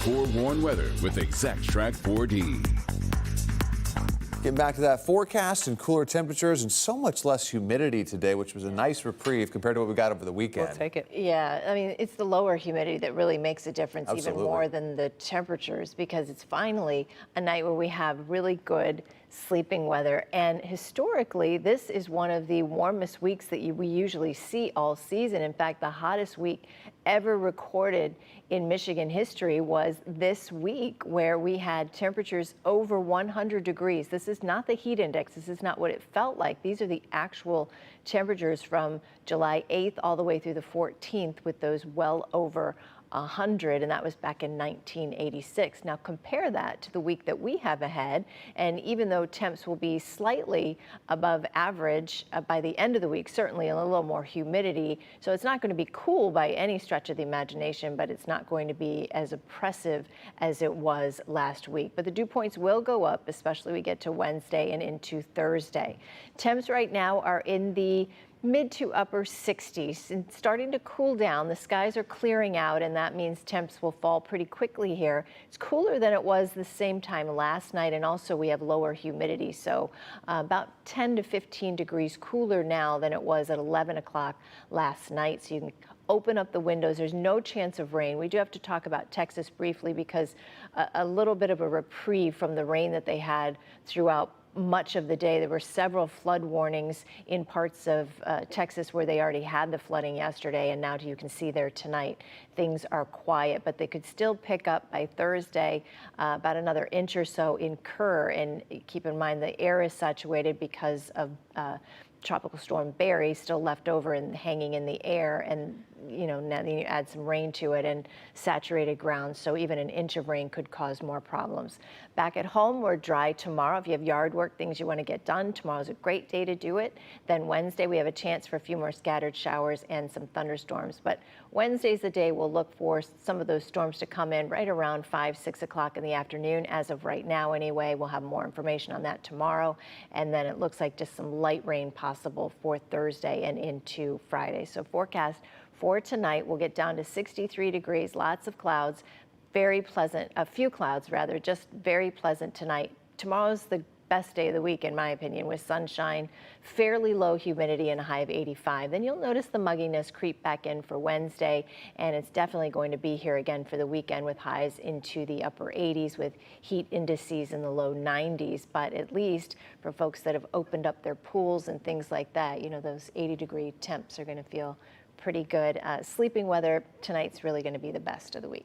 Forewarn weather with Exact Track 4D. Getting back to that forecast and cooler temperatures and so much less humidity today, which was a nice reprieve compared to what we got over the weekend. We'll take it. Yeah, I mean, it's the lower humidity that really makes a difference Absolutely. even more than the temperatures, because it's finally a night where we have really good sleeping weather. And historically, this is one of the warmest weeks that we usually see all season. In fact, the hottest week ever recorded in Michigan history was this week, where we had temperatures over 100 degrees. This is not the heat index. This is not what it felt like. These are the actual temperatures from July 8th all the way through the 14th, with those well over 100, and that was back in 1986. Now compare that to the week that we have ahead, and even though temps will be slightly above average by the end of the week, certainly a little more humidity, so it's not going to be cool by any stretch of the imagination, but it's not going to be as oppressive as it was last week. But the dew points will go up, especially we get to Wednesday and into Thursday. Temps right now are in the mid to upper 60s and starting to cool down. The skies are clearing out, and that means temps will fall pretty quickly here. It's cooler than it was the same time last night, and also we have lower humidity, so about 10 to 15 degrees cooler now than it was at 11 o'clock last night. So you can open up the windows. There's no chance of rain. We do have to talk about Texas briefly, because a little bit of a reprieve from the rain that they had throughout much of the day. There were several flood warnings in parts of Texas where they already had the flooding yesterday, and now you can see there tonight things are quiet, but they could still pick up by Thursday about another inch or so in Kerr. And keep in mind, the air is saturated because of Tropical Storm Barry still left over and hanging in the air, and now you add some rain to it and saturated ground, so even an inch of rain could cause more problems. Back at home, we're dry tomorrow. If you have yard work, things you want to get done, tomorrow's a great day to do it. Then Wednesday, we have a chance for a few more scattered showers and some thunderstorms, but Wednesday's the day we'll look for some of those storms to come in right around 5, 6 o'clock in the afternoon. As of right now anyway, we'll have more information on that tomorrow, and then it looks like just some light rain possible for Thursday and into Friday. So forecast for tonight, we'll get down to 63 degrees, lots of clouds, very pleasant, a few clouds rather, just very pleasant tonight. Tomorrow's the best day of the week, in my opinion, with sunshine, fairly low humidity, and a high of 85. Then you'll notice the mugginess creep back in for Wednesday, and it's definitely going to be here again for the weekend, with highs into the upper 80s with heat indices in the low 90s. But at least for folks that have opened up their pools and things like that, those 80-degree temps are going to feel pretty good. Sleeping weather tonight's really going to be the best of the week.